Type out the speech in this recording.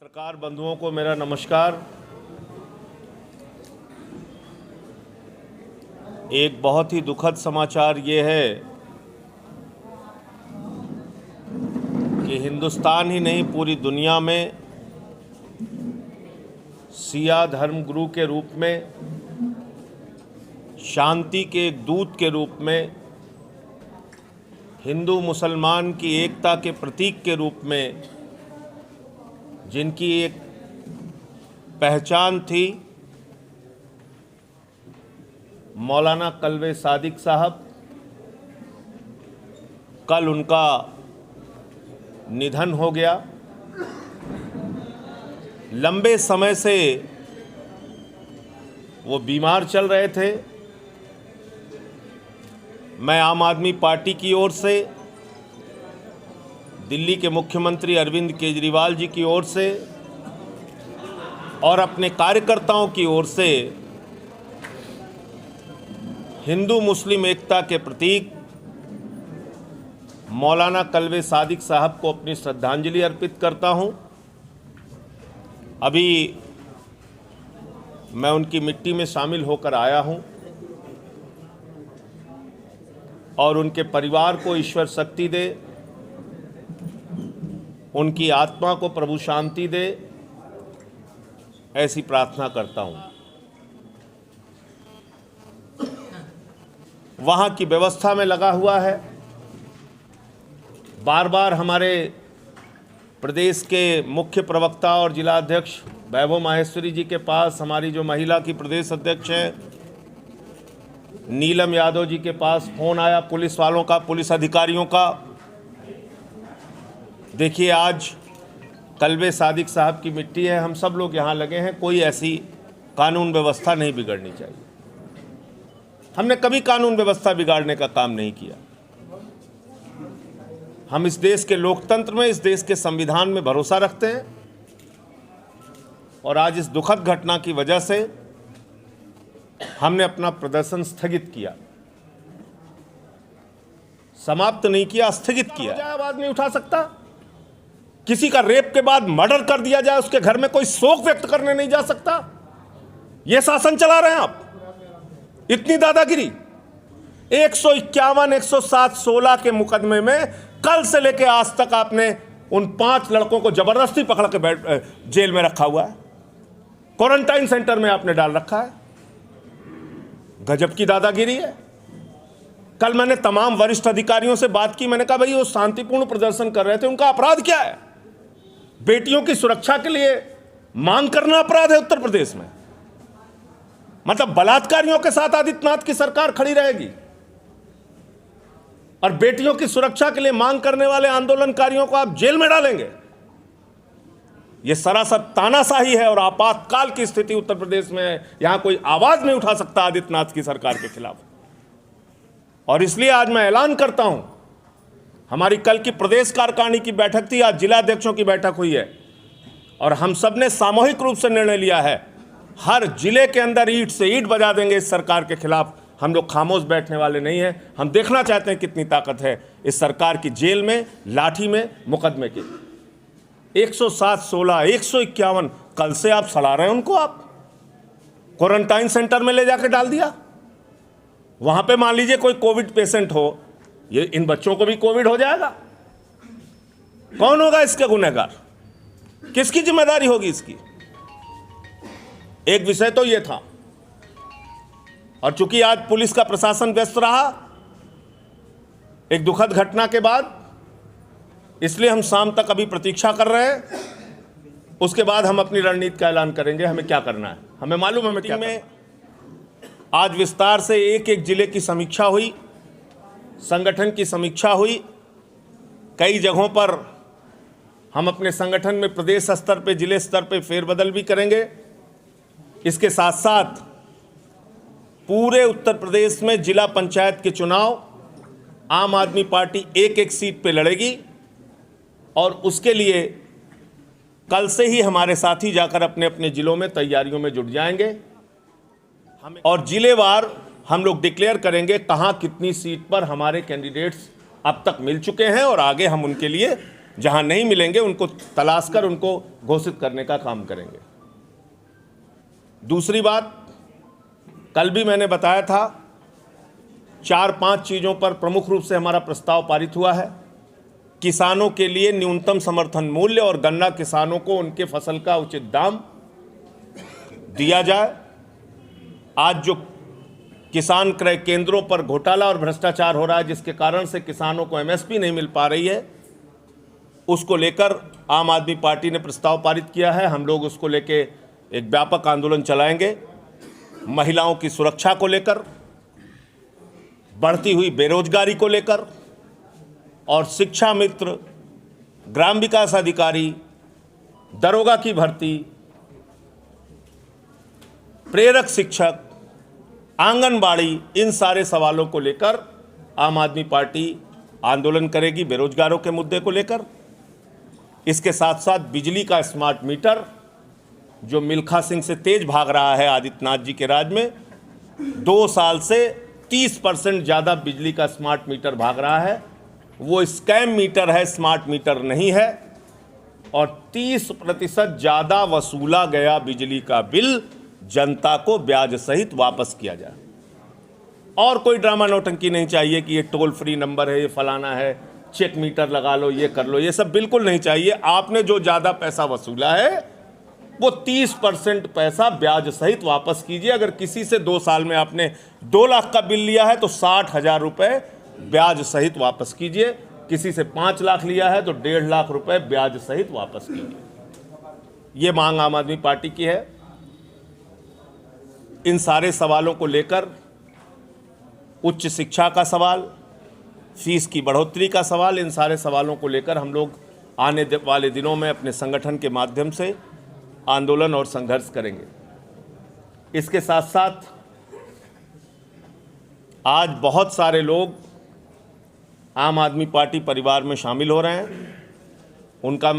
पत्रकार बंधुओं को मेरा नमस्कार। एक बहुत ही दुखद समाचार ये है कि हिंदुस्तान ही नहीं पूरी दुनिया में सिया धर्मगुरु के रूप में, शांति के एक दूत के रूप में, हिंदू मुसलमान की एकता के प्रतीक के रूप में, जिनकी एक पहचान थी, मौलाना कल्बे सादिक साहब, कल उनका निधन हो गया। लंबे समय से वो बीमार चल रहे थे। मैं आम आदमी पार्टी की ओर से, दिल्ली के मुख्यमंत्री अरविंद केजरीवाल जी की ओर से और अपने कार्यकर्ताओं की ओर से हिंदू मुस्लिम एकता के प्रतीक मौलाना कल्बे सादिक साहब को अपनी श्रद्धांजलि अर्पित करता हूं। अभी मैं उनकी मिट्टी में शामिल होकर आया हूं और उनके परिवार को ईश्वर शक्ति दे, उनकी आत्मा को प्रभु शांति दे, ऐसी प्रार्थना करता हूं। वहां की व्यवस्था में लगा हुआ है। बार बार हमारे प्रदेश के मुख्य प्रवक्ता और जिला अध्यक्ष वैभव माहेश्वरी जी के पास, हमारी जो महिला की प्रदेश अध्यक्ष हैं नीलम यादव जी के पास फ़ोन आया, पुलिस वालों का, पुलिस अधिकारियों का। देखिए, आज कल्बे सादिक साहब की मिट्टी है, हम सब लोग यहाँ लगे हैं। कोई ऐसी कानून व्यवस्था नहीं बिगड़नी चाहिए। हमने कभी कानून व्यवस्था बिगाड़ने का काम नहीं किया। हम इस देश के लोकतंत्र में, इस देश के संविधान में भरोसा रखते हैं और आज इस दुखद घटना की वजह से हमने अपना प्रदर्शन स्थगित किया, समाप्त नहीं किया, स्थगित किया। आवाज नहीं उठा सकता। किसी का रेप के बाद मर्डर कर दिया जाए, उसके घर में कोई शोक व्यक्त करने नहीं जा सकता। यह शासन चला रहे हैं आप। इतनी दादागिरी। 151, 107, 16 के मुकदमे में कल से लेकर आज तक आपने उन 5 लड़कों को जबरदस्ती पकड़ के जेल में रखा हुआ है, क्वारंटाइन सेंटर में आपने डाल रखा है। गजब की दादागिरी है। कल मैंने तमाम वरिष्ठ अधिकारियों से बात की। मैंने कहा, भाई वो शांतिपूर्ण प्रदर्शन कर रहे थे, उनका अपराध क्या है? बेटियों की सुरक्षा के लिए मांग करना अपराध है उत्तर प्रदेश में? मतलब बलात्कारियों के साथ आदित्यनाथ की सरकार खड़ी रहेगी और बेटियों की सुरक्षा के लिए मांग करने वाले आंदोलनकारियों को आप जेल में डालेंगे? यह सरासर तानाशाही है और आपातकाल की स्थिति उत्तर प्रदेश में है। यहां कोई आवाज नहीं उठा सकता आदित्यनाथ की सरकार के खिलाफ। और इसलिए आज मैं ऐलान करता हूं, हमारी कल की प्रदेश कार्यकारिणी की बैठक थी, आज जिला अध्यक्षों की बैठक हुई है और हम सब ने सामूहिक रूप से निर्णय लिया है, हर जिले के अंदर ईंट से ईंट बजा देंगे इस सरकार के खिलाफ। हम लोग खामोश बैठने वाले नहीं हैं। हम देखना चाहते हैं कितनी ताकत है इस सरकार की जेल में, लाठी में, मुकदमे के। 107, 16, 151 कल से आप सड़ा रहे हैं उनको। आप क्वारंटाइन सेंटर में ले जाकर डाल दिया। वहां पे मान लीजिए कोई कोविड पेशेंट हो, ये इन बच्चों को भी कोविड हो जाएगा। कौन होगा इसके गुनहगार? किसकी जिम्मेदारी होगी इसकी? एक विषय तो ये था। और चूंकि आज पुलिस का प्रशासन व्यस्त रहा एक दुखद घटना के बाद, इसलिए हम शाम तक अभी प्रतीक्षा कर रहे हैं। उसके बाद हम अपनी रणनीति का ऐलान करेंगे, हमें क्या करना है। हमें मालूम है हमें क्या करना है। आज विस्तार से एक एक जिले की समीक्षा हुई, संगठन की समीक्षा हुई। कई जगहों पर हम अपने संगठन में प्रदेश स्तर पे, जिले स्तर पे फेरबदल भी करेंगे। इसके साथ साथ पूरे उत्तर प्रदेश में जिला पंचायत के चुनाव आम आदमी पार्टी एक एक सीट पे लड़ेगी और उसके लिए कल से ही हमारे साथी जाकर अपने अपने जिलों में तैयारियों में जुट जाएंगे और जिलेवार हम लोग डिक्लेयर करेंगे कहां कितनी सीट पर हमारे कैंडिडेट्स अब तक मिल चुके हैं और आगे हम उनके लिए जहां नहीं मिलेंगे उनको तलाश कर उनको घोषित करने का काम करेंगे। दूसरी बात, कल भी मैंने बताया था, 4-5 चीज़ों पर प्रमुख रूप से हमारा प्रस्ताव पारित हुआ है। किसानों के लिए न्यूनतम समर्थन मूल्य और गन्ना किसानों को उनके फसल का उचित दाम दिया जाए। आज जो किसान क्रय केंद्रों पर घोटाला और भ्रष्टाचार हो रहा है, जिसके कारण से किसानों को एमएसपी नहीं मिल पा रही है, उसको लेकर आम आदमी पार्टी ने प्रस्ताव पारित किया है। हम लोग उसको लेके एक व्यापक आंदोलन चलाएंगे। महिलाओं की सुरक्षा को लेकर, बढ़ती हुई बेरोजगारी को लेकर और शिक्षा मित्र, ग्राम विकास अधिकारी, दरोगा की भर्ती, प्रेरक शिक्षक, आंगनबाड़ी, इन सारे सवालों को लेकर आम आदमी पार्टी आंदोलन करेगी, बेरोजगारों के मुद्दे को लेकर। इसके साथ साथ बिजली का स्मार्ट मीटर जो मिल्खा सिंह से तेज भाग रहा है आदित्यनाथ जी के राज में, 2 साल से 30% ज़्यादा बिजली का स्मार्ट मीटर भाग रहा है। वो स्कैम मीटर है, स्मार्ट मीटर नहीं है। और 30% ज़्यादा वसूला गया बिजली का बिल जनता को ब्याज सहित वापस किया जाए। और कोई ड्रामा नौटंकी नहीं चाहिए कि ये टोल फ्री नंबर है, ये फलाना है, चेक मीटर लगा लो, ये कर लो, ये सब बिल्कुल नहीं चाहिए। आपने जो ज़्यादा पैसा वसूला है वो 30% पैसा ब्याज सहित वापस कीजिए। अगर किसी से 2 साल में आपने 2 लाख का बिल लिया है तो 60,000 रुपये ब्याज सहित वापस कीजिए। किसी से 5 लाख लिया है तो 1.5 लाख रुपए ब्याज सहित वापस कीजिए। ये मांग आम आदमी पार्टी की है। इन सारे सवालों को लेकर, उच्च शिक्षा का सवाल, फीस की बढ़ोतरी का सवाल, इन सारे सवालों को लेकर हम लोग आने वाले दिनों में अपने संगठन के माध्यम से आंदोलन और संघर्ष करेंगे। इसके साथ साथ आज बहुत सारे लोग आम आदमी पार्टी परिवार में शामिल हो रहे हैं। उनका मैं